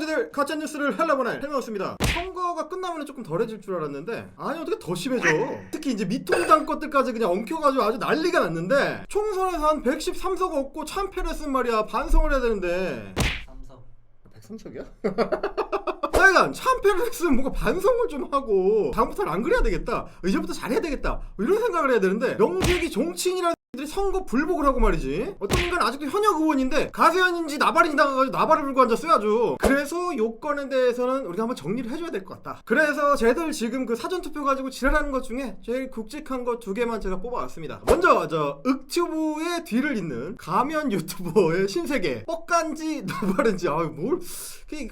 언제들 가짜뉴스를 헬라보낼 헬마우스입니다. 선거가 끝나면 조금 덜해질 줄 알았는데 아니 어떻게 더 심해져. 특히 이제 미통당 것들까지 그냥 엉켜가지고 아주 난리가 났는데 총선에서 한 113석 얻고 참패를 했은 말이야. 반성을 해야 되는데 103석이야? 하여간 참패를 했으면 뭔가 반성을 좀 하고 다음부터는 안 그래야 되겠다, 이제부터 잘해야 되겠다 뭐 이런 생각을 해야 되는데 명색이 정치인이라는 들이 선거 불복을 하고 말이지. 어떤 인간은 아직도 현역 의원인데 가세현인지 나발인지 나가가지고 나발을 불고 앉았어요 아주. 그래서 요건에 대해서는 우리가 한번 정리를 해줘야 될 것 같다. 그래서 쟤들 지금 그 사전투표 가지고 지랄하는 것 중에 제일 굵직한 거 2개만 제가 뽑아왔습니다. 먼저 저 윽튜브의 뒤를 잇는 가면 유튜버의 신세계 뻑간지 나발인지 뭘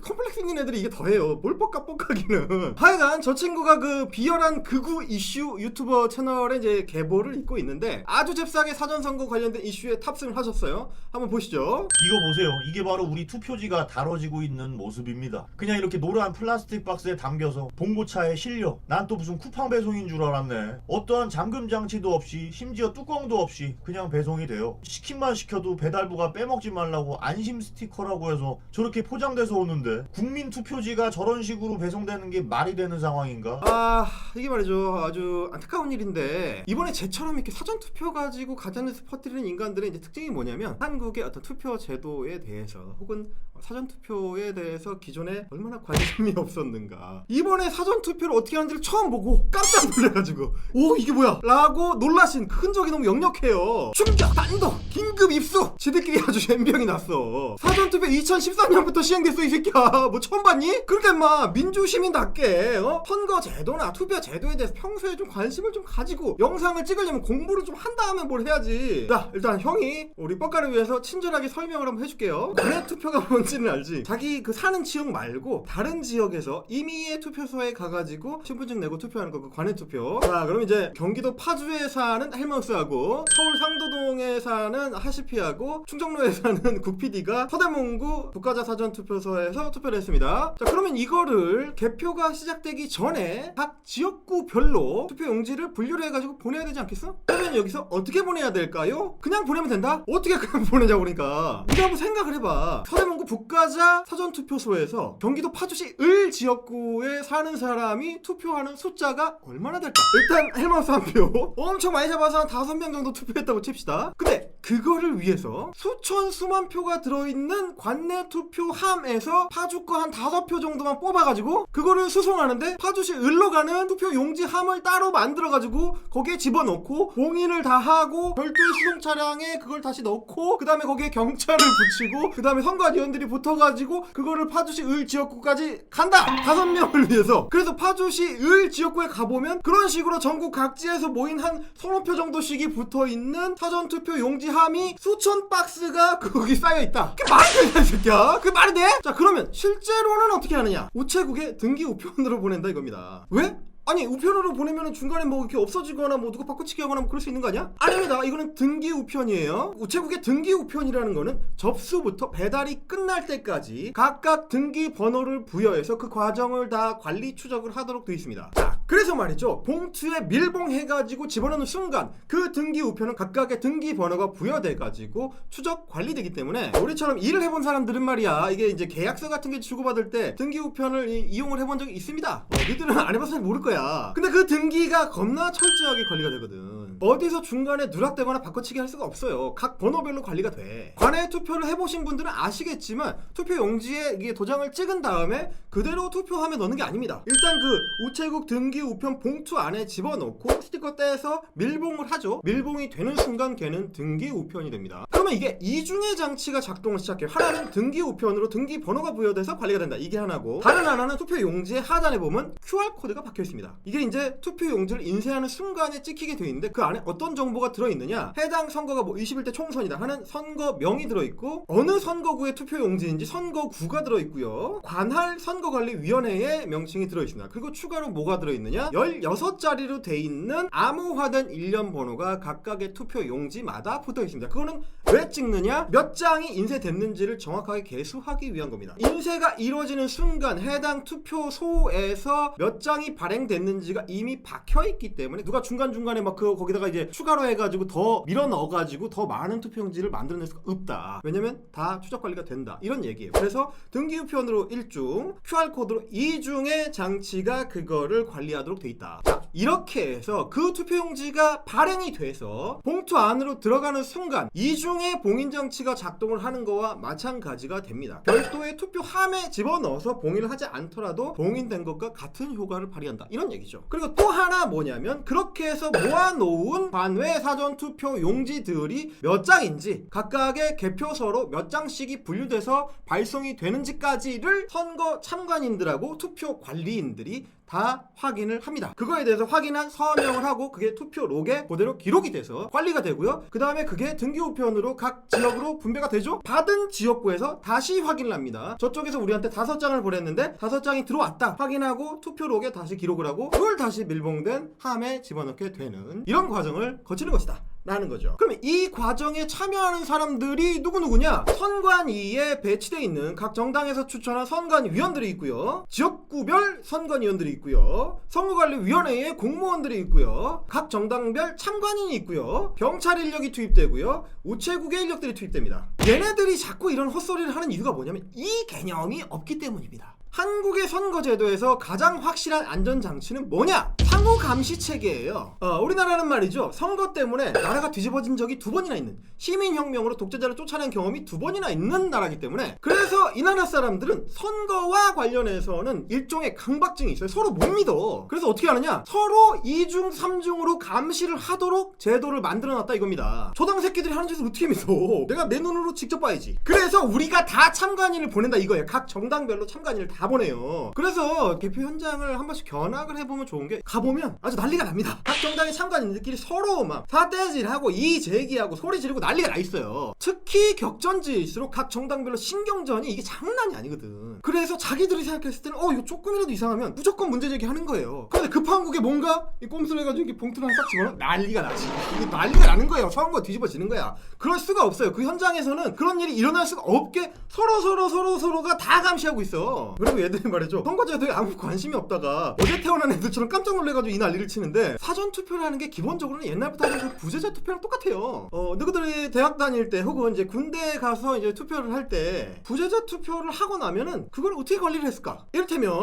컴플렉스 있는 애들이 이게 더해요. 뭘 뻑까뻑하기는. 하여간 저 친구가 그 비열한 극우 이슈 유튜버 채널에 이제 계보를 잇고 있는데 아주 잽싸게 사전선거 관련된 이슈에 탑승을 하셨어요. 한번 보시죠. 이거 보세요. 이게 바로 우리 투표지가 다뤄지고 있는 모습입니다. 그냥 이렇게 노란 플라스틱 박스에 담겨서 봉고차에 실려. 난 또 무슨 쿠팡 배송인 줄 알았네. 어떠한 잠금 장치도 없이 심지어 뚜껑도 없이 그냥 배송이 돼요. 시킨만 시켜도 배달부가 빼먹지 말라고 안심 스티커라고 해서 저렇게 포장돼서 오는데 국민 투표지가 저런 식으로 배송되는 게 말이 되는 상황인가? 이게 말이죠. 아주 안타까운 일인데 이번에 쟤처럼 이렇게 사전투표 가지고 가짜뉴스 퍼뜨리는 인간들의 이제 특징이 뭐냐면 한국의 어떤 투표 제도에 대해서 혹은 사전투표에 대해서 기존에 얼마나 관심이 없었는가. 이번에 사전투표를 어떻게 하는지를 처음 보고 깜짝 놀래가지고 오 이게 뭐야 라고 놀라신 흔적이 너무 역력해요. 충격! 단독! 긴급 입수! 지들끼리 아주 젬병이 났어. 사전투표 2013년부터 시행됐어 이 새끼야. 뭐 처음 봤니? 그러니까 인마 민주시민답게 선거 제도나 투표 제도에 대해서 평소에 좀 관심을 좀 가지고 영상을 찍으려면 공부를 좀 한 다음에 뭘 해야지. 자 일단 형이 우리 뻑가를 위해서 친절하게 설명을 한번 해줄게요. 관내 투표가 뭔지는 알지? 자기 그 사는 지역 말고 다른 지역에서 임의의 투표소에 가가지고 신분증 내고 투표하는 거 그 관내 투표. 자 그럼 이제 경기도 파주에 사는 헬마우스하고 서울 상도동에 사는 하시피하고 충청도에 사는 국PD가 서대문구 국가자 사전투표소에서 투표를 했습니다. 자 그러면 이거를 개표가 시작되기 전에 각 지역구별로 투표 용지를 분류를 해가지고 보내야 되지 않겠어? 그러면 여기서 어떻게 보내야 될까요? 그냥 보내면 된다? 어떻게 그냥 보내냐고. 그러니까 네가 한번 생각을 해봐. 서대문구 북가자 사전투표소에서 경기도 파주시 을 지역구에 사는 사람이 투표하는 숫자가 얼마나 될까? 일단 헬마우스 한 표 엄청 많이 잡아서 한 5명 정도 투표했다고 칩시다. 근데 그거를 위해서 수천 수만 표가 들어있는 관내 투표함에서 파주 거 한 5표 정도만 뽑아가지고 그거를 수송하는데 파주시 을로 가는 투표 용지함을 따로 만들어가지고 거기에 집어넣고 봉인을 다 하고 별도의 수송 차량에 그걸 다시 넣고 그 다음에 거기에 경찰을 붙이고 그 다음에 선관위원들이 붙어가지고 그거를 파주시 을 지역구까지 간다! 5명을 위해서. 그래서 파주시 을 지역구에 가보면 그런 식으로 전국 각지에서 모인 한 30표 정도씩이 붙어있는 사전투표 용지함이 수천 박스가 거기 쌓여있다. 그게 말이 되냐 이 새끼야? 그게 말이 돼? 자 그러면 실제로는 어떻게 하느냐? 우체국에 등기 우편으로 보낸다 이겁니다. 왜? 아니 우편으로 보내면 중간에 뭐 이렇게 없어지거나 뭐 누구 바꿔치기 하거나 뭐 그럴 수 있는 거 아니야? 아닙니다. 이거는 등기 우편이에요. 우체국의 등기 우편이라는 거는 접수부터 배달이 끝날 때까지 각각 등기 번호를 부여해서 그 과정을 다 관리 추적을 하도록 되어 있습니다. 자 그래서 말이죠. 봉투에 밀봉해가지고 집어넣는 순간 그 등기 우편은 각각의 등기 번호가 부여돼가지고 추적 관리되기 때문에 우리처럼 일을 해본 사람들은 말이야 이게 이제 계약서 같은 게 주고받을 때 등기 우편을 이용을 해본 적이 있습니다. 니들은 안 해봐서 모를 거야. 근데 그 등기가 겁나 철저하게 관리가 되거든. 어디서 중간에 누락되거나 바꿔치기 할 수가 없어요. 각 번호별로 관리가 돼. 관내 투표를 해보신 분들은 아시겠지만 투표 용지에 이게 도장을 찍은 다음에 그대로 투표함에 넣는 게 아닙니다. 일단 그 우체국 등기 우편 봉투 안에 집어넣고 스티커 떼서 밀봉을 하죠. 밀봉이 되는 순간 걔는 등기 우편이 됩니다. 그러면 이게 이중의 장치가 작동을 시작해요. 하나는 등기 우편으로 등기 번호가 부여돼서 관리가 된다. 이게 하나고 다른 하나는 투표 용지의 하단에 보면 QR코드가 박혀 있습니다. 이게 이제 투표 용지를 인쇄하는 순간에 찍히게 되어 있는데 그 안에 어떤 정보가 들어있느냐, 해당 선거가 뭐 21대 총선이다 하는 선거명이 들어있고 어느 선거구의 투표 용지인지 선거구가 들어있고요, 관할 선거관리위원회의 명칭이 들어있습니다. 그리고 추가로 뭐가 들어있느냐, 16자리로 돼 있는 암호화된 일련 번호가 각각의 투표 용지마다 붙어 있습니다. 그거는 왜 찍느냐, 몇 장이 인쇄됐는지를 정확하게 계수하기 위한 겁니다. 인쇄가 이루어지는 순간 해당 투표소에서 몇 장이 발행됐는지가 이미 박혀있기 때문에 누가 중간중간에 막 거기다 거기다가 이제 추가로 해가지고 더 밀어 넣어가지고 더 많은 투표용지를 만들어낼 수가 없다. 왜냐면 다 추적 관리가 된다. 이런 얘기예요. 그래서 등기우편으로 1중, QR코드로 2중의 장치가 그거를 관리하도록 돼 있다. 자, 이렇게 해서 그 투표용지가 발행이 돼서 봉투 안으로 들어가는 순간 2중의 봉인장치가 작동을 하는 거와 마찬가지가 됩니다. 별도의 투표함에 집어넣어서 봉인을 하지 않더라도 봉인된 것과 같은 효과를 발휘한다. 이런 얘기죠. 그리고 또 하나 뭐냐면 그렇게 해서 모아놓은 관외 사전투표 용지들이 몇 장인지 각각의 개표소로 몇 장씩이 분류돼서 발송이 되는지까지를 선거 참관인들하고 투표 관리인들이 다 확인을 합니다. 그거에 대해서 확인한 서명을 하고 그게 투표록에 그대로 기록이 돼서 관리가 되고요. 그 다음에 그게 등기우편으로 각 지역으로 분배가 되죠. 받은 지역구에서 다시 확인을 합니다. 저쪽에서 우리한테 5장을 보냈는데 5장이 들어왔다 확인하고 투표록에 다시 기록을 하고 그걸 다시 밀봉된 함에 집어넣게 되는 이런 과정을 거치는 것이다 라는 거죠. 그럼 이 과정에 참여하는 사람들이 누구누구냐? 선관위에 배치되어 있는 각 정당에서 추천한 선관위원들이 있고요. 지역구별 선관위원들이 있고요. 선거관리위원회의 공무원들이 있고요. 각 정당별 참관인이 있고요. 경찰 인력이 투입되고요. 우체국의 인력들이 투입됩니다. 얘네들이 자꾸 이런 헛소리를 하는 이유가 뭐냐면 이 개념이 없기 때문입니다. 한국의 선거제도에서 가장 확실한 안전장치는 뭐냐? 상호감시체계예요. 우리나라는 말이죠. 선거 때문에 나라가 뒤집어진 적이 2번이나 있는 시민혁명으로 독재자를 쫓아낸 경험이 2번이나 있는 나라이기 때문에 그래서 이 나라 사람들은 선거와 관련해서는 일종의 강박증이 있어요. 서로 못 믿어. 그래서 어떻게 하느냐? 서로 2중, 3중으로 감시를 하도록 제도를 만들어놨다 이겁니다. 초당 새끼들이 하는 짓을 어떻게 믿어? 내가 내 눈으로 직접 봐야지. 그래서 우리가 다 참관인을 보낸다 이거예요. 각 정당별로 참관인을 다 보내요. 그래서 개표 현장을 한 번씩 견학을 해보면 좋은 게 가보면 아주 난리가 납니다. 각 정당의 참관인들끼리 서로 막 사대질하고 이의제기하고 소리 지르고 난리가 나 있어요. 특히 격전지일수록 각 정당별로 신경전이 이게 장난이 아니거든. 그래서 자기들이 생각했을 때는 이거 조금이라도 이상하면 무조건 문제제기 하는 거예요. 그런데 급한 국에 뭔가 이 꼼수를 해가지고 이렇게 봉투를 하나 싹 집어넣어 난리가 나지. 이게 난리가 나는 거예요. 선거 뒤집어지는 거야. 그럴 수가 없어요. 그 현장에서는 그런 일이 일어날 수가 없게 서로가 다 감시하고 있어. 그리고 얘들이 말이죠. 선거제도에 아무 관심이 없다가 어제 태어난 애들처럼 깜짝 놀래가지고 이 난리를 치는데 사전투표라는 게 기본적으로는 옛날부터 하던 부재자 투표랑 똑같아요. 너희들이 대학 다닐 때 혹은 이제 군대 가서 이제 투표를 할 때 부재자 투표를 하고 나면은 그걸 어떻게 관리를 했을까? 이를테면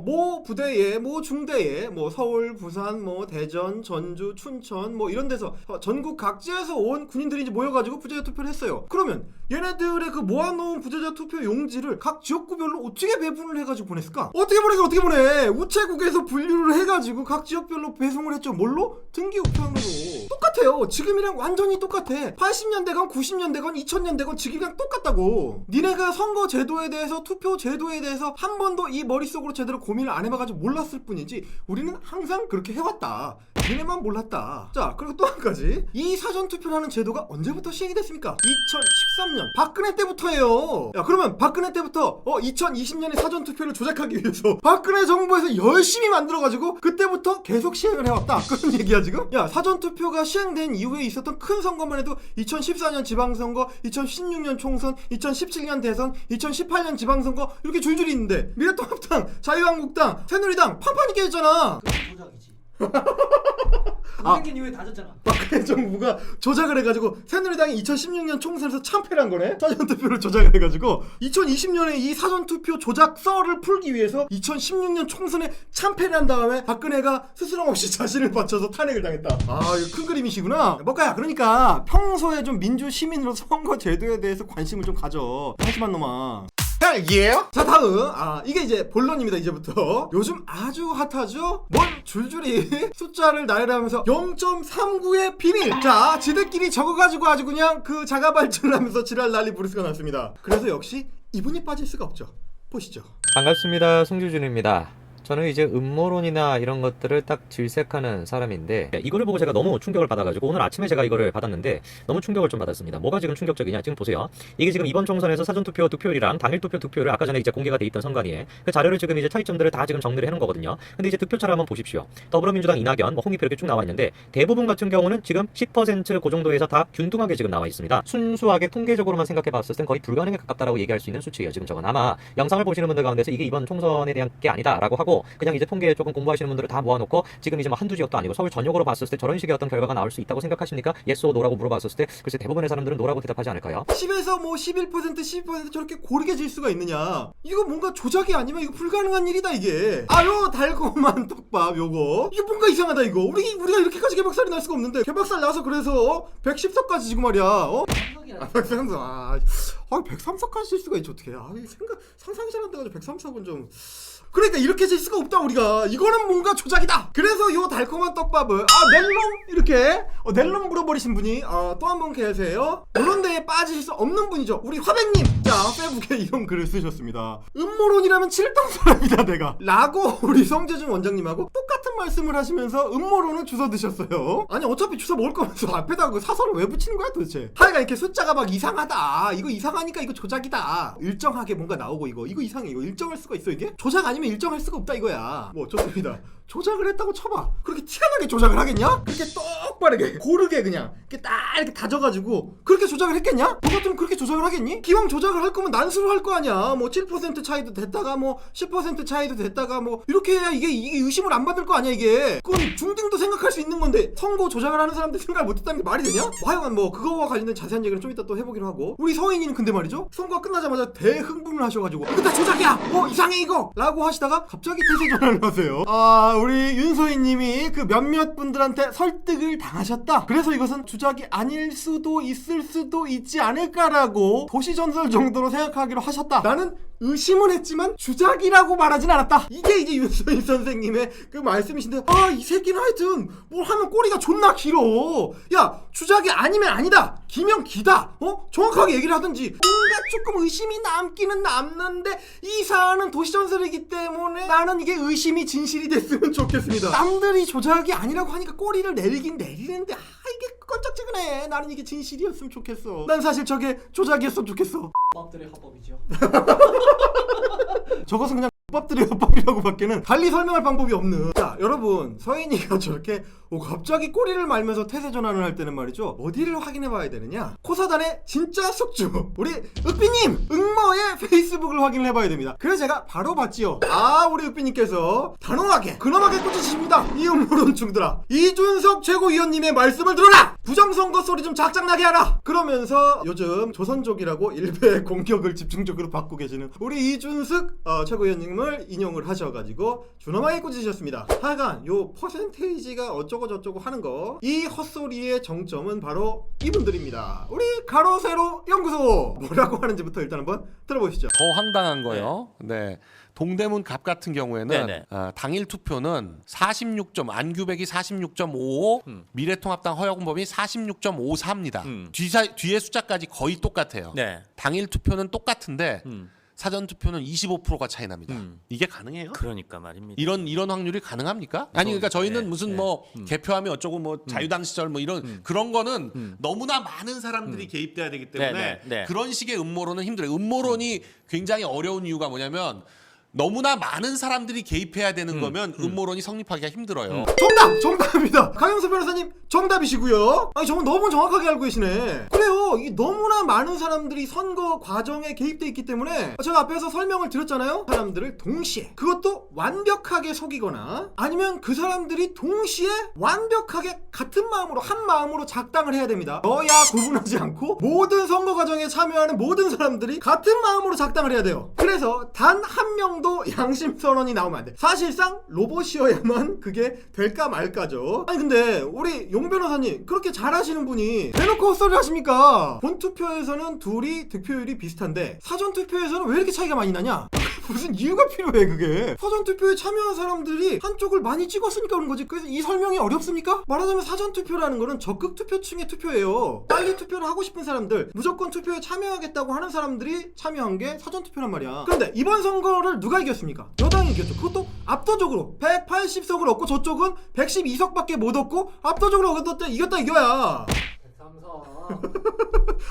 모 부대에 모 중대에 뭐 서울, 부산, 뭐 대전, 전주, 춘천 뭐 이런 데서 전국 각지에서 온 군인들이 이제 모여가지고 부재자 투표를 했어요. 그러면 얘네들의 그 모아놓은 부재자 투표 용지를 각 지역구별로 어떻게 배분을 해가지고 보냈을까? 어떻게 보내? 우체국에서 분류를 해가지고 각 지역별로 배송을 했죠. 뭘로? 등기우편으로. 똑같아요. 지금이랑 완전히 똑같아. 80년대건 90년대건 2000년대건 지금이랑 똑같다고. 니네가 선거 제도에 대해서 투표 제도에 대해서 한 번도 이 머릿속으로 제대로 고민을 안 해봐가지고 몰랐을 뿐이지 우리는 항상 그렇게 해왔다. 니네만 몰랐다. 자, 그리고 또 한 가지. 이 사전투표라는 제도가 언제부터 시행이 됐습니까? 2013년 박근혜 때부터예요. 야, 그러면 박근혜 때부터 2020년에 사전투표를 조작하기 위해서 박근혜 정부에서 열심히 만들어가지고 그때부터 계속 시행을 해왔다. 그런 얘기야 지금? 야, 사전투표가 시행된 이후에 있었던 큰 선거만 해도 2014년 지방선거, 2016년 총선, 2017년 대선, 2018년 지방선거 이렇게 줄줄이 있는데 미래통합당, 자유한국당, 새누리당 판판이 깨졌잖아. 그건 조작이지. 생긴 이후에 다 졌잖아. 박근혜 정부가 조작을 해가지고 새누리당이 2016년 총선에서 참패를 한 거네. 사전투표를 조작을 해가지고 2020년에 이 사전투표 조작설을 풀기 위해서 2016년 총선에 참패를 한 다음에 박근혜가 스스럼 없이 자신을 바쳐서 탄핵을 당했다. 이거 큰 그림이시구나. 뭐가야, 그러니까 평소에 좀 민주 시민으로 선거 제도에 대해서 관심을 좀 가져. 한심한 놈아. 예? 자, 다음 이게 이제 본론입니다. 이제부터 요즘 아주 핫하죠. 뭘 줄줄이 숫자를 나열하면서 0.39의 비밀. 자, 지들끼리 적어가지고 아주 그냥 그 자가 발전을 하면서 지랄 난리 부를 수가 났습니다. 그래서 역시 이분이 빠질 수가 없죠. 보시죠. 반갑습니다. 송주준입니다. 저는 이제 음모론이나 이런 것들을 딱 질색하는 사람인데 이거를 보고 제가 너무 충격을 받아가지고 오늘 아침에 제가 이거를 받았는데 너무 충격을 좀 받았습니다. 뭐가 지금 충격적이냐? 지금 보세요. 이게 지금 이번 총선에서 사전투표 득표율이랑 당일투표 득표율을 아까 전에 이제 공개가 돼 있던 선관위에 그 자료를 지금 이제 차이점들을 다 지금 정리를 해놓은 거거든요. 근데 이제 득표차를 한번 보십시오. 더불어민주당 이낙연, 홍익표 이렇게 쭉 나와 있는데 대부분 같은 경우는 지금 10% 그 정도에서 다 균등하게 지금 나와 있습니다. 순수하게 통계적으로만 생각해 봤을 땐 거의 불가능에 가깝다라고 얘기할 수 있는 수치예요. 지금 저건 아마 영상을 보시는 분들 가운데서 이게 이번 총선에 대한 게 아니다라고 하고 말고 그냥 이제 통계 조금 공부하시는 분들을 다 모아놓고 지금 이제 뭐 한두 지역도 아니고 서울 전역으로 봤을 때 저런 식의 어떤 결과가 나올 수 있다고 생각하십니까? yes or no라고 물어봤을 때 글쎄 대부분의 사람들은 no라고 대답하지 않을까요? 10에서 뭐 11%, 12% 저렇게 고르게 질 수가 있느냐? 이거 뭔가 조작이 아니면 이거 불가능한 일이다 이게. 요 달콤한 떡밥 요거. 이게 뭔가 이상하다 이거. 우리가 이렇게까지 개박살이 날 수가 없는데 개박살 나서 그래서 110석까지 지고 말이야. 상상이라. 103석. 103석까지 질 수가 있지 어떻게? 상상이 잘 안 돼가지고 103석은 좀. 그러니까 이렇게 질 수가 없다 우리가. 이거는 뭔가 조작이다. 그래서 요 달콤한 떡밥을 넬롬 이렇게 넬롬 물어버리신 분이 또 한 분 계세요. 이런 데에 빠지실 수 없는 분이죠. 우리 화백님. 자 페북에 이런 글을 쓰셨습니다. 음모론이라면 칠등 사람이다 내가 라고 우리 성재준 원장님하고 똑같은 말씀을 하시면서 음모론을 주워 드셨어요. 아니 어차피 주워 먹을 거면서 앞에다가 그 사설을 왜 붙이는 거야 도대체. 하여간 이렇게 숫자가 막 이상하다. 이거 이상하니까 이거 조작이다. 일정하게 뭔가 나오고 이거 이상해. 이거 일정할 수가 있어 이게? 조작 아니면 일정할 수가 없다 이거야. 뭐 좋습니다. 조작을 했다고 쳐봐. 그렇게 티가 나게 조작을 하겠냐? 그렇게 똑바르게 고르게 그냥 이렇게 딱 이렇게 다져가지고 그렇게 조작을 했겠냐? 너 같으면 그렇게 조작을 하겠니? 기왕 조작을 할 거면 난수로 할 거 아니야. 뭐 7% 차이도 됐다가 뭐 10% 차이도 됐다가 뭐 이렇게 해야 이게 의심을 안 받을 거 아니야 이게. 그건 중딩도 생각할 수 있는 건데 선거 조작을 하는 사람들 생각을 못했다는 게 말이 되냐? 하여간 뭐 그거와 관련된 자세한 얘기는 좀 이따 또 해보기로 하고 우리 서인이는 근데 말이죠 선거가 끝나자마자 대흥분을 하셔가지고 이거 다 조작이야! 이상해 이거! 라고 하시다가 갑자기 태세 전환을 하세요. 우리 윤소희님이 그 몇몇 분들한테 설득을 당하셨다. 그래서 이것은 주작이 아닐 수도 있을 수도 있지 않을까라고 도시전설 정도로 생각하기로 하셨다. 나는 의심은 했지만 주작이라고 말하진 않았다. 이게 이제 윤소희 선생님의 그 말씀이신데 이 새끼는 하여튼 뭘 하면 꼬리가 존나 길어. 야 주작이 아니면 아니다. 기면 기다. 정확하게 얘기를 하든지 뭔가 조금 의심이 남기는 남는데 이 사안은 도시전설이기 때문에 나는 이게 의심이 진실이 됐으면 좋겠습니다. 남들이 조작이 아니라고 하니까 꼬리를 내리긴 내리는데 이게 껄쩍지근해. 나는 이게 진실이었으면 좋겠어. 난 사실 저게 조작이었으면 좋겠어. 밥들의 합법이죠. 저것은 그냥 밥들의 협박이라고 밖에는 달리 설명할 방법이 없는. 자 여러분 서인이가 저렇게 갑자기 꼬리를 말면서 태세 전환을 할 때는 말이죠 어디를 확인해 봐야 되느냐. 코사단의 진짜 숙주 우리 윽비님 응모의 페이스북을 확인을 해봐야 됩니다. 그래서 제가 바로 봤지요. 우리 윽비님께서 단호하게 근엄하게 꽂으십니다. 이 음모론 중들아 이준석 최고위원님의 말씀을 들어라. 부정선거 소리 좀 작작나게 하라. 그러면서 요즘 조선족이라고 일베의 공격을 집중적으로 받고 계시는 우리 이준석 최고위원님을 인용을 하셔가지고 준엄하게 꽂으셨습니다. 하여간 요 퍼센테이지가 어쩌고 저쩌고 하는 거 이 헛소리의 정점은 바로 이분들입니다. 우리 가로세로 연구소 뭐라고 하는지부터 일단 한번 들어보시죠. 더 황당한 거요. 네. 동대문 갑 같은 경우에는 당일 투표는 46점 안규백이 46.55, 미래통합당 허여군범이 46.54입니다. 뒤에 숫자까지 거의 똑같아요. 네. 당일 투표는 똑같은데 사전 투표는 25%가 차이 납니다. 이게 가능해요? 그러니까 말입니다. 이런 확률이 가능합니까? 아니 그러니까 저희는 무슨 뭐 개표하면 어쩌고 뭐 자유당 시절 뭐 이런 그런 거는 너무나 많은 사람들이 개입돼야 되기 때문에 그런 식의 음모론은 힘들어요. 음모론이 굉장히 어려운 이유가 뭐냐면 너무나 많은 사람들이 개입해야 되는 거면 음모론이 성립하기가 힘들어요. 정답입니다. 강영수 변호사님 정답이시고요. 아니 정말 너무 정확하게 알고 계시네. 그래요. 이 너무나 많은 사람들이 선거 과정에 개입돼 있기 때문에 제가 앞에서 설명을 드렸잖아요. 사람들을 동시에 그것도 완벽하게 속이거나 아니면 그 사람들이 동시에 완벽하게 같은 마음으로 한 마음으로 작당을 해야 됩니다. 여야 구분하지 않고 모든 선거 과정에 참여하는 모든 사람들이 같은 마음으로 작당을 해야 돼요. 그래서 단 한 명도 양심 선언이 나오면 안 돼. 사실상 로봇이어야만 그게 될까 말까죠. 아니 근데 우리 용 변호사님 그렇게 잘하시는 분이 대놓고 헛소리 하십니까? 본투표에서는 둘이 득표율이 비슷한데 사전투표에서는 왜 이렇게 차이가 많이 나냐? 무슨 이유가 필요해 그게. 사전투표에 참여한 사람들이 한쪽을 많이 찍었으니까 그런 거지. 그래서 이 설명이 어렵습니까? 말하자면 사전투표라는 거는 적극 투표층의 투표예요. 빨리 투표를 하고 싶은 사람들, 무조건 투표에 참여하겠다고 하는 사람들이 참여한 게 사전투표란 말이야. 그런데 이번 선거를 누가 이겼습니까? 여당이 이겼죠. 그것도 압도적으로 180석을 얻고 저쪽은 112석밖에 못 얻고 압도적으로 이겼다 이거야. 103석.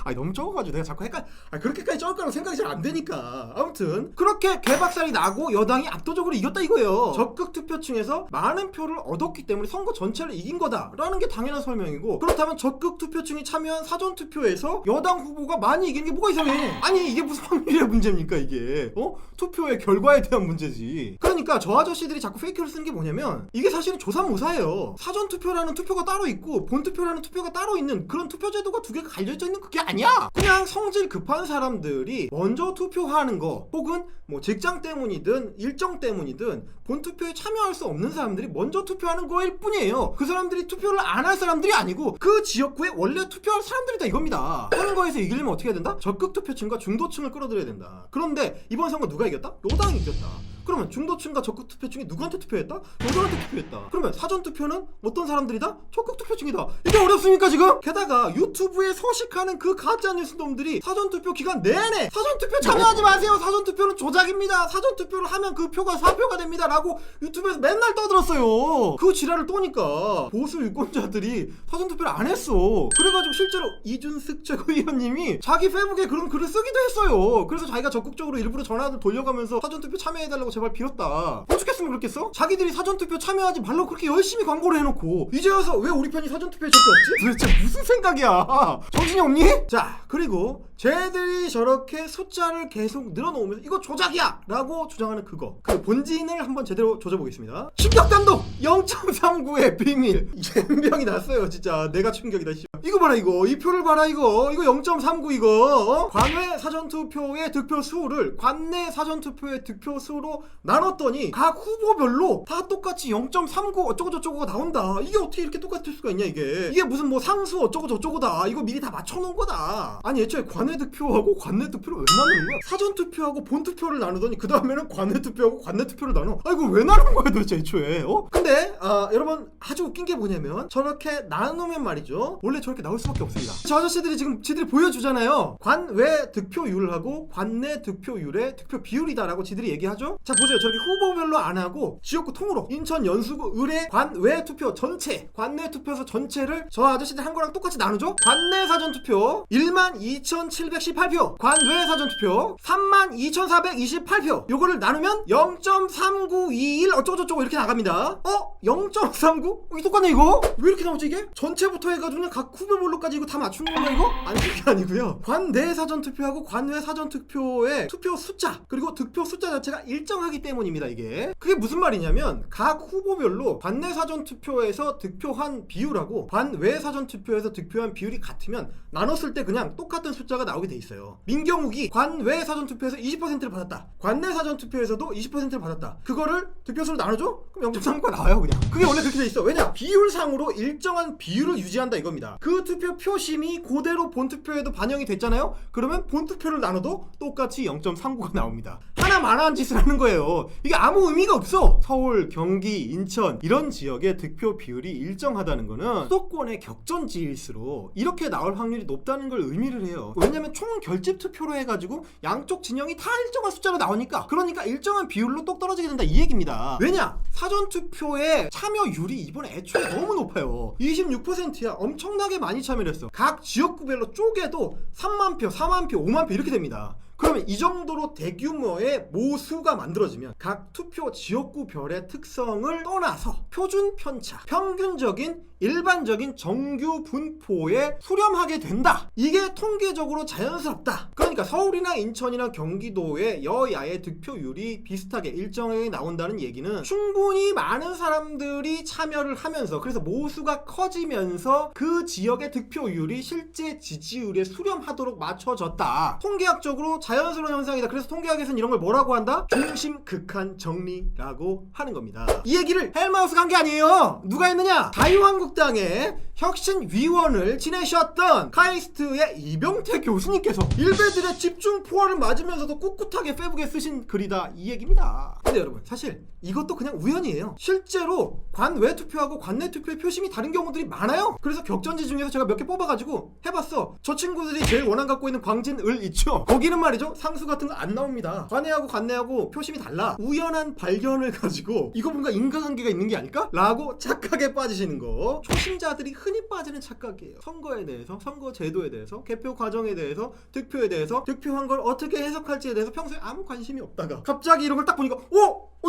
아니 너무 적어가지고 내가 자꾸 헷갈려. 그렇게까지 적을 거라고 생각이 잘 안 되니까. 아무튼 그렇게 개박살이 나고 여당이 압도적으로 이겼다 이거예요. 적극 투표층에서 많은 표를 얻었기 때문에 선거 전체를 이긴 거다라는 게 당연한 설명이고, 그렇다면 적극 투표층이 참여한 사전 투표에서 여당 후보가 많이 이기는 게 뭐가 이상해? 아니 이게 무슨 확률의 문제입니까 이게? 투표의 결과에 대한 문제지. 그러니까 저 아저씨들이 자꾸 페이크를 쓰는 게 뭐냐면, 이게 사실은 조삼모사예요. 사전 투표라는 투표가 따로 있고 본 투표라는 투표가 따로 있는 그런 투표 제도가 두 개가 갈려져 있는 그게 아니야. 그냥 성질 급한 사람들이 먼저 투표하는 거, 혹은 뭐 직장 때문이든 일정 때문이든 본 투표에 참여할 수 없는 사람들이 먼저 투표하는 거일 뿐이에요. 그 사람들이 투표를 안 할 사람들이 아니고 그 지역구에 원래 투표할 사람들이다 이겁니다. 선거에서 이기려면 어떻게 해야 된다? 적극 투표층과 중도층을 끌어들여야 된다. 그런데 이번 선거 누가 이겼다? 여당이 이겼다. 그러면 중도층과 적극 투표층이 누구한테 투표했다? 여당한테 투표했다. 그러면 사전 투표는 어떤 사람들이다? 적극 투표층이다. 이게 어렵습니까 지금? 게다가 유튜브에 서식하는 그 가짜 뉴스놈들이 사전 투표 기간 내내 사전 투표 참여하지 마세요. 사전 투표는 조작입니다. 사전 투표를 하면 그 표가 사표가 됩니다. 라고 유튜브에서 맨날 떠들었어요. 그 지랄을 떠니까 보수 유권자들이 사전 투표를 안 했어. 그래가지고 실제로 이준석 최고위원님이 자기 페이북에 그런 글을 쓰기도 했어요. 그래서 자기가 적극적으로 일부러 전화를 돌려가면서 사전 투표 참여해달라고 제발 빌었다. 어떻겠으면 그렇겠어? 자기들이 사전투표 참여하지 말라고 그렇게 열심히 광고를 해놓고 이제 와서 왜 우리 편이 사전투표에 적게 없지? 도대체 무슨 생각이야? 정신이 없니? 자, 그리고 쟤들이 저렇게 숫자를 계속 늘어놓으면서 이거 조작이야! 라고 주장하는 그거, 그 본진을 한번 제대로 조져보겠습니다. 충격단독 0.39의 비밀. 젬병이 났어요 진짜. 내가 충격이다. 이거 봐라 이거. 이 표를 봐라 이거 0.39 이거. 관외 사전투표의 득표수를 관내 사전투표의 득표수로 나눴더니 각 후보별로 다 똑같이 0.39 어쩌고저쩌고가 나온다. 이게 어떻게 이렇게 똑같을 수가 있냐 이게 무슨 뭐 상수 어쩌고저쩌고다. 이거 미리 다 맞춰놓은 거다. 아니 애초에 관외 득표하고 관내 투표를 왜 나누는 거야? 사전 투표하고 본 투표를 나누더니 그 다음에는 관내 투표하고 관내 투표를 나눠. 이거 왜 나누는 거야 도대체 애초에? 근데 여러분 아주 웃긴 게 뭐냐면, 저렇게 나누면 말이죠, 원래 저렇게 나올 수밖에 없습니다. 저 아저씨들이 지금 지들이 보여주잖아요. 관외 득표율하고 관내 득표율의 득표 비율이다라고 지들이 얘기하죠. 자 보세요. 저렇게 후보별로 안 하고 지역구 통으로 인천, 연수구, 의뢰 관외 투표 전체, 관내 투표소 전체를 저 아저씨들 한 거랑 똑같이 나누죠. 관내 사전투표 12,718표, 관외 사전투표 32,428표. 요거를 나누면 0.3921 어쩌고저쩌고 이렇게 나갑니다. 0.39? 이게 똑같네 이거? 왜 이렇게 나오지 이게? 전체부터 해가지고 그냥 각 후보별로까지 이거 다 맞춘 건가 이거? 아니 그게 아니고요. 관내 사전투표하고 관외 사전투표의 투표 숫자 그리고 득표 숫자 자체가 일정하기 때문입니다. 이게 그게 무슨 말이냐면, 각 후보별로 관내 사전투표에서 득표한 비율하고 관외 사전투표에서 득표한 비율이 같으면 나눴을 때 그냥 똑같은 숫자가 나오게 돼 있어요. 민경욱이 관외 사전투표에서 20%를 받았다. 관내 사전투표에서도 20%를 받았다. 그거를 득표수로 나눠줘? 그럼 0.39가 나와요 그냥. 그게 원래 그렇게 돼 있어. 왜냐? 비율상으로 일정한 비율을 유지한다 이겁니다. 그 투표 표심이 그대로 본투표에도 반영이 됐잖아요. 그러면 본투표를 나눠도 똑같이 0.39가 나옵니다. 하나만한 짓을 하는 거예요. 이게 아무 의미가 없어. 서울, 경기, 인천 이런 지역의 득표 비율이 일정하다는 거는 수도권의 격전지일수록 이렇게 나올 확률이 높다는 걸 의미를 해요. 왜냐면 총 결집 투표로 해가지고 양쪽 진영이 다 일정한 숫자로 나오니까, 그러니까 일정한 비율로 똑 떨어지게 된다 이 얘기입니다. 왜냐? 사전투표의 참여율이 이번에 애초에 너무 높아요. 26%야. 엄청나게 많이 참여를 했어. 각 지역구별로 쪼개도 3만 표, 4만 표, 5만 표 이렇게 됩니다. 그러면 이 정도로 대규모의 모수가 만들어지면 각 투표 지역구별의 특성을 떠나서 표준 편차, 평균적인 일반적인 정규 분포에 수렴하게 된다. 이게 통계적으로 자연스럽다. 그러니까 서울이나 인천이나 경기도의 여야의 득표율이 비슷하게 일정하게 나온다는 얘기는 충분히 많은 사람들이 참여를 하면서, 그래서 모수가 커지면서 그 지역의 득표율이 실제 지지율에 수렴하도록 맞춰졌다. 통계학적으로 자연스러운 현상이다. 그래서 통계학에서는 이런 걸 뭐라고 한다? 중심 극한 정리라고 하는 겁니다. 이 얘기를 헬마우스가 한 게 아니에요. 누가 했느냐? 자유한국당의 혁신위원을 지내셨던 카이스트의 이병태 교수님께서 일베들의 집중 포화를 맞으면서도 꿋꿋하게 페북에 쓰신 글이다 이 얘기입니다. 근데 여러분 사실 이것도 그냥 우연이에요. 실제로 관외 투표하고 관내 투표의 표심이 다른 경우들이 많아요. 그래서 격전지 중에서 제가 몇 개 뽑아가지고 해봤어. 저 친구들이 제일 원한 갖고 있는 광진을 있죠. 거기는 말이죠 상수 같은 거 안 나옵니다. 관내하고 관내하고 표심이 달라. 우연한 발견을 가지고 이거 뭔가 인과관계가 있는 게 아닐까? 라고 착각에 빠지시는 거. 초심자들이 흔히 빠지는 착각이에요. 선거에 대해서, 선거 제도에 대해서, 개표 과정에 대해서, 득표에 대해서, 득표한 걸 어떻게 해석할지에 대해서 평소에 아무 관심이 없다가 갑자기 이런 걸 딱 보니까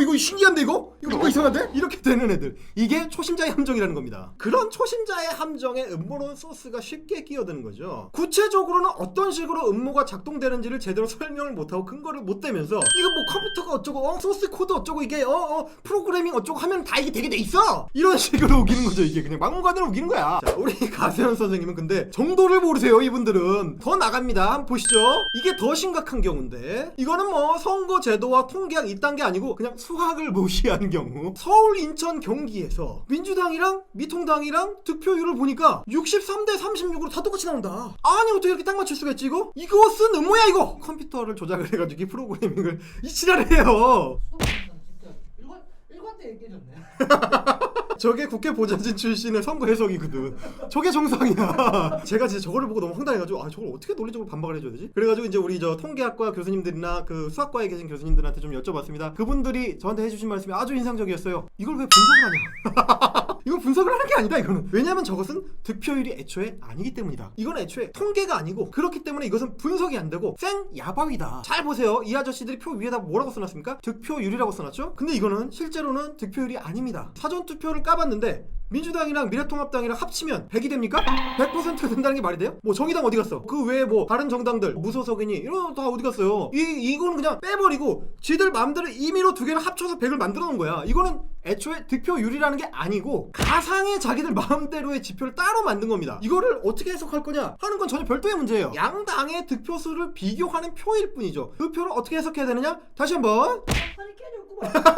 이거 신기한데 이거 뭔가 이상한데? 이렇게 되는 애들. 이게 초심자의 함정이라는 겁니다. 그런 초심자의 함정에 음모론 소스가 쉽게 끼어드는 거죠. 구체적으로는 어떤 식으로 음모가 작동되는지를 제대로 설명을 못하고 근거를 못 대면서 이거 뭐 컴퓨터가 어쩌고 소스 코드 어쩌고 이게 프로그래밍 어쩌고 하면 다 이게 되게 돼 있어! 이런 식으로 우기는 거죠. 이게 그냥 막무가내로 우기는 거야. 자, 우리 가세현 선생님은 근데 정도를 모르세요. 이분들은 더 나갑니다. 한번 보시죠. 이게 더 심각한 경우인데 이거는 뭐 선거 제도와 통계학 이딴 게 아니고 그냥 수학을 무시한 경우 서울, 인천, 경기에서 민주당이랑 미통당이랑 득표율을 보니까 63대 36으로 다 똑같이 나온다. 아니 어떻게 이렇게 딱 맞출 수가 있지 이거? 이것은 음모야 이거! 컴퓨터를 조작을 해가지고 이 프로그래밍을 이 지랄을 해요. 진짜 일관되게 깨졌네. 저게 국회 보좌진 출신의 선거 해석이거든. 저게 정상이야. 제가 진짜 저거를 보고 너무 황당해가지고 저걸 어떻게 논리적으로 반박을 해줘야 되지? 그래가지고 이제 우리 저 통계학과 교수님들이나 그 수학과에 계신 교수님들한테 좀 여쭤봤습니다. 그분들이 저한테 해주신 말씀이 아주 인상적이었어요. 이걸 왜 분석을 하냐? 이건 분석을 하는 게 아니다 이거는. 왜냐면 저것은 득표율이 애초에 아니기 때문이다. 이건 애초에 통계가 아니고 그렇기 때문에 이것은 분석이 안 되고 생 야바위다. 잘 보세요. 이 아저씨들이 표 위에다 뭐라고 써놨습니까? 득표율이라고 써놨죠? 근데 이거는 실제로는 득표율이 아닙니다. 사전투표를 까봤는데 민주당이랑 미래통합당이랑 합치면 100이 됩니까? 100%가 된다는 게 말이 돼요? 뭐 정의당 어디 갔어? 그 외에 뭐 다른 정당들 무소속이니 이런 거 다 어디 갔어요? 이거는 그냥 빼버리고 지들 마음대로 임의로 두 개를 합쳐서 100을 만들어 놓은 거야. 이거는 애초에 득표율이라는 게 아니고 가상의 자기들 마음대로의 지표를 따로 만든 겁니다. 이거를 어떻게 해석할 거냐 하는 건 전혀 별도의 문제예요. 양당의 득표수를 비교하는 표일 뿐이죠. 그 표를 어떻게 해석해야 되느냐? 다시 한번 판이 깨졌구만.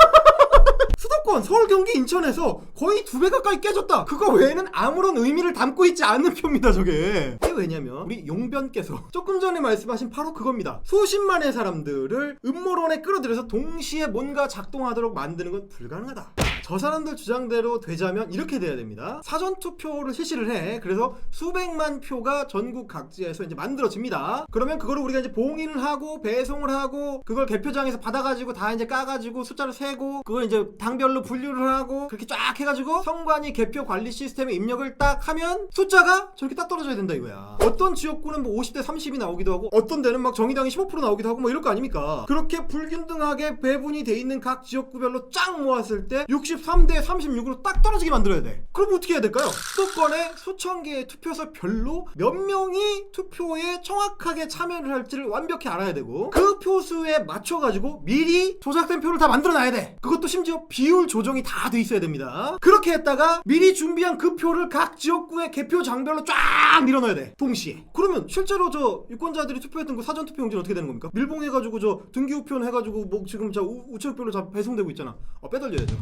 수도권 서울, 경기, 인천에서 거의 2배 가까이 깨졌다. 그거 외에는 아무런 의미를 담고 있지 않는 표입니다 저게. 이게 왜냐면 우리 용변께서 조금 전에 말씀하신 바로 그겁니다. 수십만의 사람들을 음모론에 끌어들여서 동시에 뭔가 작동하도록 만드는 건 불가능하다. 저 사람들 주장대로 되자면 이렇게 돼야 됩니다. 사전투표를 실시를 해. 그래서 수백만 표가 전국 각지에서 이제 만들어집니다. 그러면 그거를 우리가 이제 봉인을 하고 배송을 하고 그걸 개표장에서 받아가지고 다 이제 까가지고 숫자를 세고 그걸 이제 당별로 분류를 하고 그렇게 쫙 해가지고 선관위 개표 관리 시스템에 입력을 딱 하면 숫자가 저렇게 딱 떨어져야 된다 이거야. 어떤 지역구는 뭐 50대 30이 나오기도 하고 어떤 데는 막 정의당이 15% 나오기도 하고 뭐 이럴 거 아닙니까? 그렇게 불균등하게 배분이 돼 있는 각 지역구별로 쫙 모았을 때 63대 36으로 딱 떨어지게 만들어야 돼. 그럼 어떻게 해야 될까요? 수도권에 수천 개의 투표소별로 몇 명이 투표에 정확하게 참여를 할지를 완벽히 알아야 되고 그 표수에 맞춰가지고 미리 조작된 표를 다 만들어놔야 돼. 그것도 심지어 비율 조정이 다 돼 있어야 됩니다. 그렇게 했다가 미리 준비한 그 표를 각 지역구의 개표장별로 쫙 밀어넣어야 돼. 동시에. 그러면 실제로 저 유권자들이 투표했던 그 사전투표 용지는 어떻게 되는 겁니까? 밀봉해가지고 저 등기우편 해가지고 뭐 지금 저 우체국별로 다 배송되고 있잖아. 빼돌려야죠.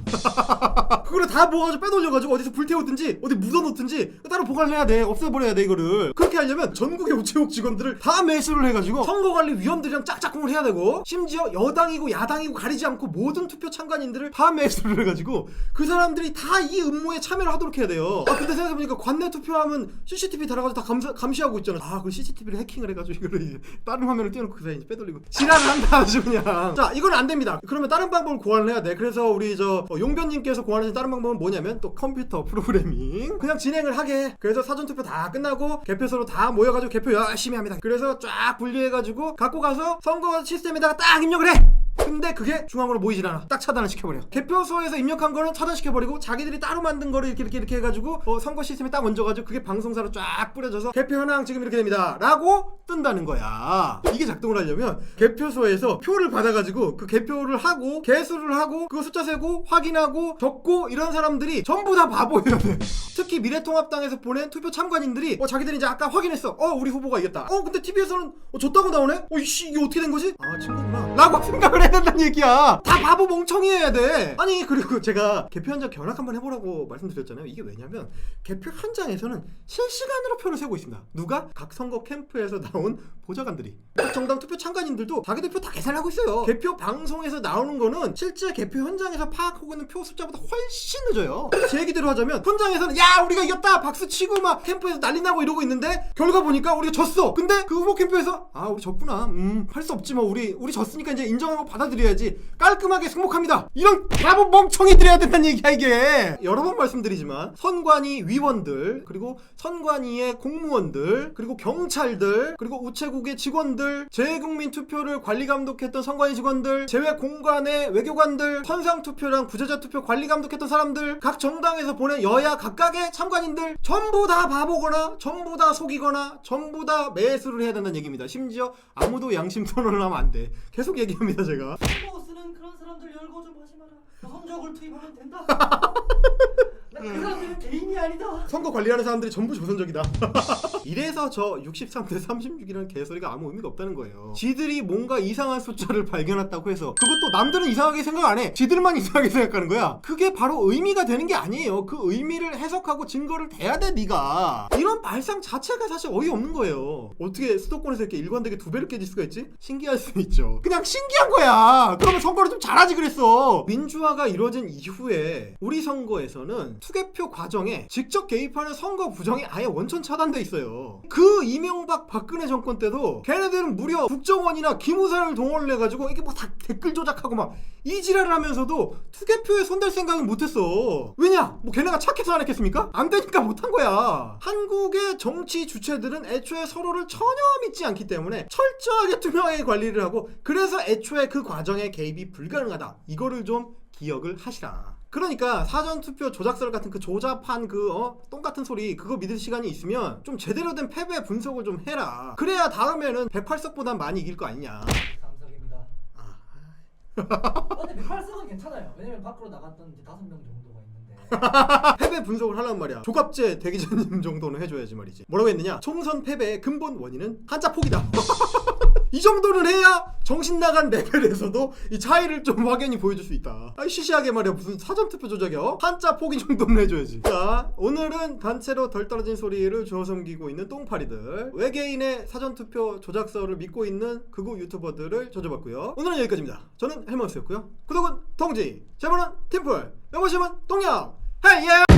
그거를 다 모아가지고 빼돌려가지고 어디서 불태우든지 어디 묻어놓든지 따로 보관해야 돼. 없애버려야 돼 이거를. 그렇게 하려면 전국의 우체국 직원들을 다 매수를 해가지고 선거관리위원들이랑 짝짝꿍을 해야 되고 심지어 여당이고 야당이고 가리지 않고 모든 투표 참관인들을 다 매수를 해가지고 그 사람들이 다 이 음모에 참여를 하도록 해야 돼요. 근데 생각해보니까 관내 투표하면 CCTV 달아가지고 다 감시하고 있잖아. 그 CCTV를 해킹을 해가지고 이거를 이제 다른 화면을 띄워놓고 그 사이 이제 빼돌리고 지랄을 한다 아주 그냥. 자 이건 안 됩니다. 그러면 다른 방법을 고안을 해야 돼. 그래서 우리 저 용변님께서 고안하신 다른 방법은 뭐냐면 또 컴퓨터 프로그래밍 그냥 진행을 하게 해. 그래서 사전투표 다 끝나고 개표소로 다 모여가지고 개표 열심히 합니다. 그래서 쫙 분리해가지고 갖고 가서 선거 시스템에다가 딱 입력을 해. 근데 그게 중앙으로 모이질 않아. 딱 차단을 시켜버려. 개표소에서 입력한 거는 차단시켜버리고 자기들이 따로 만든 거를 이렇게 해가지고 선거 시스템에 딱 얹어가지고 그게 방송사로 쫙 뿌려져서 개표 현황 지금 이렇게 됩니다 라고 뜬다는 거야. 이게 작동을 하려면 개표소에서 표를 받아가지고 그 개표를 하고 개수를 하고 그거 숫자 세고 확인하고 적고 이런 사람들이 전부 다 바보여야 돼. 특히 미래통합당에서 보낸 투표 참관인들이 자기들이 이제 아까 확인했어. 우리 후보가 이겼다. 근데 TV에서는 졌다고 나오네? 이씨 이게 어떻게 된 거지? 친구구나 라고 생각을 해야 된다는 얘기야. 다 바보 멍청이해야 돼. 아니 그리고 제가 개표 현장 견학 한번 해보라고 말씀드렸잖아요. 이게 왜냐면 개표 현장에서는 실시간으로 표를 세고 있습니다. 누가? 각 선거 캠프에서 나온 보좌관들이. 각 정당 투표 참관인들도 자기들 표 다 계산하고 있어요. 개표 방송에서 나오는 거는 실제 개표 현장에서 파악하고 있는 표 숫자보다 훨씬 늦어요. 제 얘기대로 하자면 현장에서는 야 우리가 이겼다 박수 치고 막 캠프에서 난리 나고 이러고 있는데 결과 보니까 우리가 졌어. 근데 그 후보 캠프에서 아 우리 졌구나. 할 수 없지 뭐 우리 졌으니까 이제 인정하고 받아들여야지. 깔끔하게 승복합니다. 이런 바보 멍청이들이 해야 된다는 얘기야 이게. 여러 번 말씀드리지만 선관위 위원들 그리고 선관위의 공무원들 그리고 경찰들 그리고 우체국의 직원들 재국민 투표를 관리 감독했던 선관위 직원들 제외 공관의 외교관들 선상 투표랑 부재자 투표 관리 감독했던 사람들 각 정당에서 보낸 여야 각각의 참관인들 전부 다 바보거나 전부 다 속이거나 전부 다 매수를 해야 된다는 얘기입니다. 심지어 아무도 양심 선언을 하면 안 돼. 계속 얘기합니다 제가. 버스는 그런 사람들 열거 좀 하지 마라. 조선적을 투입하면 된다. 그 사람들은 개인이 아니다. 선거 관리하는 사람들이 전부 조선적이다. 이래서 저 63대 36이라는 개소리가 아무 의미가 없다는 거예요. 지들이 뭔가 이상한 숫자를 발견했다고 해서 그것도 남들은 이상하게 생각 안 해. 지들만 이상하게 생각하는 거야. 그게 바로 의미가 되는 게 아니에요. 그 의미를 해석하고 증거를 대야 돼 네가. 이런 발상 자체가 사실 어이없는 거예요. 어떻게 수도권에서 이렇게 일관되게 2배를 깨질 수가 있지? 신기할 수 있죠. 그냥 신기한 거야. 그러면 선거를 좀 잘하지 그랬어. 민주화가 이루어진 이후에 우리 선거에서는 투개표 과정에 직접 개입하는 선거 부정이 아예 원천 차단돼 있어요. 그 이명박 박근혜 정권 때도 걔네들은 무려 국정원이나 기무사를 동원을 해가지고 이게 뭐 다 댓글 조작하고 막 이 지랄을 하면서도 투개표에 손댈 생각은 못했어. 왜냐? 뭐 걔네가 착해서 안 했겠습니까? 안 되니까 못한 거야. 한국의 정치 주체들은 애초에 서로를 전혀 믿지 않기 때문에 철저하게 투명하게 관리를 하고 그래서 애초에 그 과정에 개입이 불가능하다. 이거를 좀 기억을 하시라. 그러니까 사전투표 조작설 같은 그 조잡한 똥같은 소리 그거 믿을 시간이 있으면 좀 제대로 된 패배 분석을 좀 해라. 그래야 다음에는 108석보단 많이 이길 거 아니냐. 감사합니다. 근데 108석은 괜찮아요. 왜냐면 밖으로 나갔던 이제 5명 정도가 있는데. 패배 분석을 하려면 말이야. 조갑재 대기자님 정도는 해줘야지 말이지. 뭐라고 했느냐? 총선 패배의 근본 원인은 한자 폭이다. 이 정도는 해야 정신 나간 레벨에서도 이 차이를 좀 확연히 보여줄 수 있다. 아이 시시하게 말이야. 무슨 사전투표 조작이야? 한자 포기 정도는 해줘야지. 자, 오늘은 단체로 덜 떨어진 소리를 주워 섬기고 있는 똥파리들, 외계인의 사전투표 조작설을 믿고 있는 극우 유튜버들을 조져봤고요. 오늘은 여기까지입니다. 저는 헬머스였고요. 구독은 동지, 제보는 팀플, 여보시면 동력. 헤이예!